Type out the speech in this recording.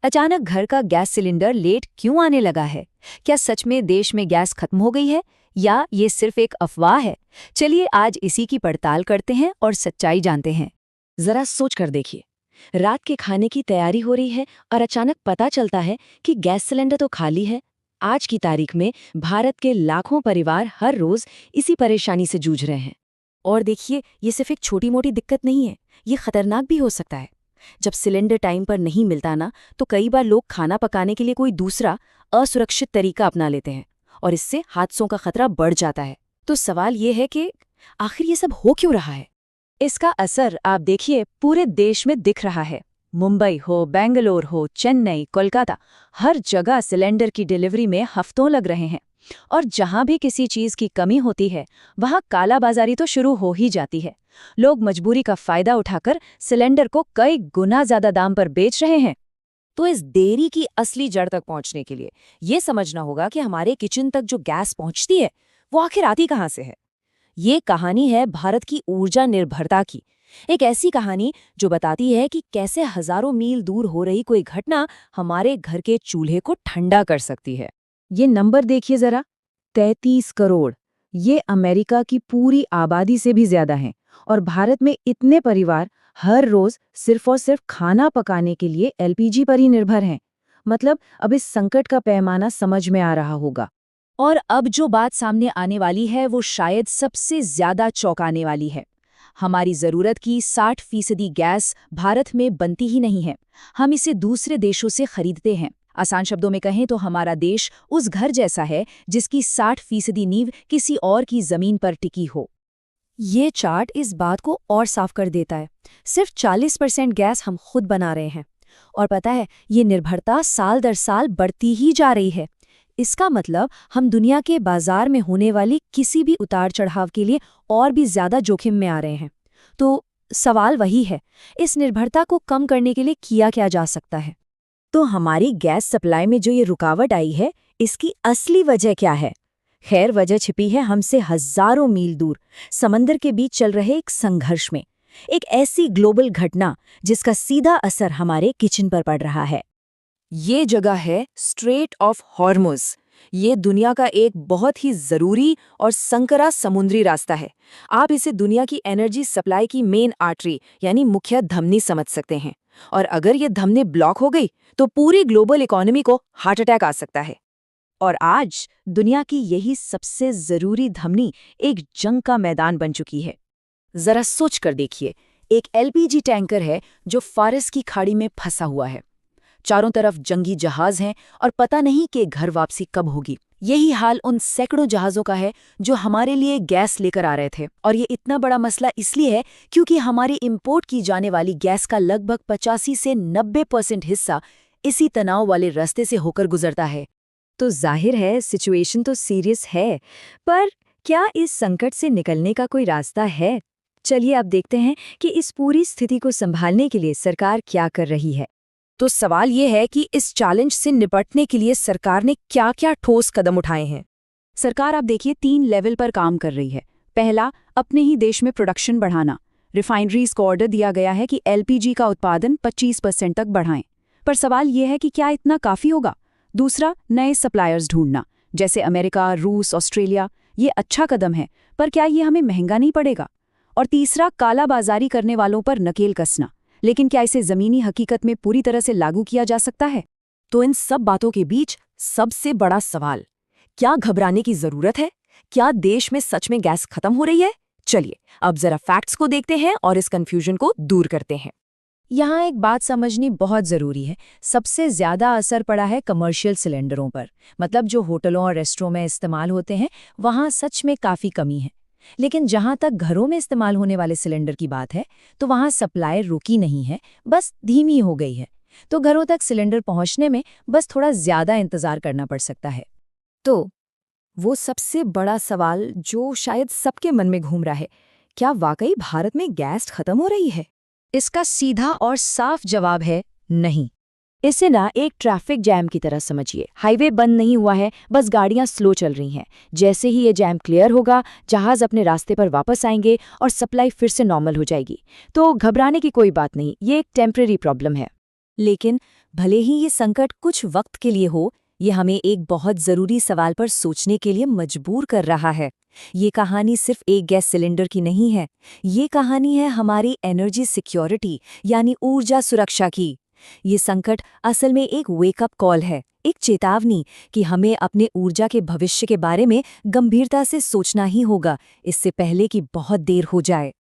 अचानक घर का गैस सिलेंडर लेट क्यों आने लगा है? क्या सच में देश में गैस खत्म हो गई है या ये सिर्फ एक अफवाह है? चलिए आज इसी की पड़ताल करते हैं और सच्चाई जानते हैं। जरा सोच कर देखिए, रात के खाने की तैयारी हो रही है और अचानक पता चलता है कि गैस सिलेंडर तो खाली है। आज की तारीख में भारत के लाखों परिवार हर रोज इसी परेशानी से जूझ रहे हैं। और देखिए, ये सिर्फ एक छोटी मोटी दिक्कत नहीं है, ये खतरनाक भी हो सकता है। जब सिलेंडर टाइम पर नहीं मिलता ना, तो कई बार लोग खाना पकाने के लिए कोई दूसरा असुरक्षित तरीका अपना लेते हैं और इससे हादसों का खतरा बढ़ जाता है। तो सवाल ये है कि आखिर ये सब हो क्यों रहा है? इसका असर आप देखिए पूरे देश में दिख रहा है। मुंबई हो, बेंगलोर हो, चेन्नई, कोलकाता, हर जगह सिलेंडर की डिलीवरी में हफ्तों लग रहे हैं। और जहां भी किसी चीज की कमी होती है, वहां कालाबाजारी तो शुरू हो ही जाती है। लोग मजबूरी का फायदा उठाकर सिलेंडर को कई गुना ज्यादा दाम पर बेच रहे हैं। तो इस देरी की असली जड़ तक पहुंचने के लिए ये समझना होगा कि हमारे किचन तक जो गैस पहुंचती है, वो आखिर आती कहां से है। ये कहानी है भारत की ऊर्जा निर्भरता की। एक ऐसी कहानी जो बताती है कि कैसे हजारों मील दूर हो रही कोई घटना हमारे घर के चूल्हे को ठंडा कर सकती है। ये नंबर देखिए जरा, 33 करोड़। ये अमेरिका की पूरी आबादी से भी ज्यादा है। और भारत में इतने परिवार हर रोज सिर्फ और सिर्फ खाना पकाने के लिए एलपीजी पर ही निर्भर हैं। मतलब अब इस संकट का पैमाना समझ में आ रहा होगा। और अब जो बात सामने आने वाली है वो शायद सबसे ज्यादा चौंकाने वाली है। हमारी जरूरत की 60% गैस भारत में बनती ही नहीं है, हम इसे दूसरे देशों से खरीदते हैं। आसान शब्दों में कहें तो हमारा देश उस घर जैसा है जिसकी 60% नींव किसी और की जमीन पर टिकी हो। ये चार्ट इस बात को और साफ कर देता है। सिर्फ 40% गैस हम खुद बना रहे हैं। और पता है, ये निर्भरता साल दर साल बढ़ती ही जा रही है। इसका मतलब हम दुनिया के बाजार में होने वाली किसी भी उतार चढ़ाव के लिए और भी ज्यादा जोखिम में आ रहे हैं। तो सवाल वही है, इस निर्भरता को कम करने के लिए किया क्या जा सकता है? तो हमारी गैस सप्लाई में जो ये रुकावट आई है, इसकी असली वजह क्या है? खैर, वजह छिपी है हमसे हजारों मील दूर, समंदर के बीच चल रहे एक संघर्ष में। एक ऐसी ग्लोबल घटना जिसका सीधा असर हमारे किचन पर पड़ रहा है। ये जगह है स्ट्रेट ऑफ हॉर्मुज। ये दुनिया का एक बहुत ही जरूरी और संकरा समुद्री रास्ता है। आप इसे दुनिया की एनर्जी सप्लाई की मेन आर्टरी यानी मुख्य धमनी समझ सकते हैं। और अगर ये धमनी ब्लॉक हो गई तो पूरी ग्लोबल इकोनॉमी को हार्ट अटैक आ सकता है। और आज दुनिया की यही सबसे जरूरी धमनी एक जंग का मैदान बन चुकी है। जरा सोच कर देखिए, एक एलपीजी टैंकर है जो फारस की खाड़ी में फंसा हुआ है। चारों तरफ जंगी जहाज हैं और पता नहीं कि घर वापसी कब होगी। यही हाल उन सैकड़ों जहाज़ों का है जो हमारे लिए गैस लेकर आ रहे थे। और ये इतना बड़ा मसला इसलिए है क्योंकि हमारी इंपोर्ट की जाने वाली गैस का लगभग 85 से 90% हिस्सा इसी तनाव वाले रास्ते से होकर गुजरता है। तो जाहिर है सिचुएशन तो सीरियस है, पर क्या इस संकट से निकलने का कोई रास्ता है? चलिए अब देखते हैं कि इस पूरी स्थिति को संभालने के लिए सरकार क्या कर रही है। तो सवाल ये है कि इस चैलेंज से निपटने के लिए सरकार ने क्या-क्या ठोस कदम उठाए हैं। सरकार आप देखिए 3 लेवल पर काम कर रही है। पहला, अपने ही देश में प्रोडक्शन बढ़ाना। रिफाइनरीज को ऑर्डर दिया गया है कि एलपीजी का उत्पादन 25% तक बढ़ाएं। पर सवाल ये है कि क्या इतना काफ़ी होगा? दूसरा, नए सप्लायर्स ढूंढना, जैसे अमेरिका, रूस, ऑस्ट्रेलिया। ये अच्छा कदम है, पर क्या ये हमें महंगा नहीं पड़ेगा? और तीसरा, कालाबाजारी करने वालों पर नकेल कसना। लेकिन क्या इसे ज़मीनी हकीकत में पूरी तरह से लागू किया जा सकता है? तो इन सब बातों के बीच सबसे बड़ा सवाल, क्या घबराने की जरूरत है? क्या देश में सच में गैस खत्म हो रही है? चलिए अब जरा फैक्ट्स को देखते हैं और इस कंफ्यूजन को दूर करते हैं। यहाँ एक बात समझनी बहुत ज़रूरी है। सबसे ज़्यादा असर पड़ा है कमर्शियल सिलेंडरों पर। मतलब जो होटलों और रेस्टोरों में इस्तेमाल होते हैं, वहाँ सच में काफ़ी कमी है। लेकिन जहाँ तक घरों में इस्तेमाल होने वाले सिलेंडर की बात है, तो वहाँ सप्लाई रुकी नहीं है, बस धीमी हो गई है। तो घरों तक सिलेंडर पहुँचने में बस थोड़ा ज़्यादा इंतज़ार करना पड़ सकता है। तो वो सबसे बड़ा सवाल जो शायद सबके मन में घूम रहा है, क्या वाकई भारत में गैस खत्म हो रही है? इसका सीधा और साफ जवाब है नहीं। इसे ना एक ट्रैफिक जैम की तरह समझिए। हाईवे बंद नहीं हुआ है, बस गाड़ियां स्लो चल रही हैं। जैसे ही ये जैम क्लियर होगा, जहाज अपने रास्ते पर वापस आएंगे और सप्लाई फिर से नॉर्मल हो जाएगी। तो घबराने की कोई बात नहीं, ये एक टेम्परेरी प्रॉब्लम है। लेकिन भले ही ये संकट कुछ वक्त के लिए हो, ये हमें एक बहुत ज़रूरी सवाल पर सोचने के लिए मजबूर कर रहा है। ये कहानी सिर्फ एक गैस सिलेंडर की नहीं है, ये कहानी है हमारी एनर्जी सिक्योरिटी यानी ऊर्जा सुरक्षा की। ये संकट असल में एक वेकअप कॉल है, एक चेतावनी कि हमें अपने ऊर्जा के भविष्य के बारे में गंभीरता से सोचना ही होगा, इससे पहले कि बहुत देर हो जाए।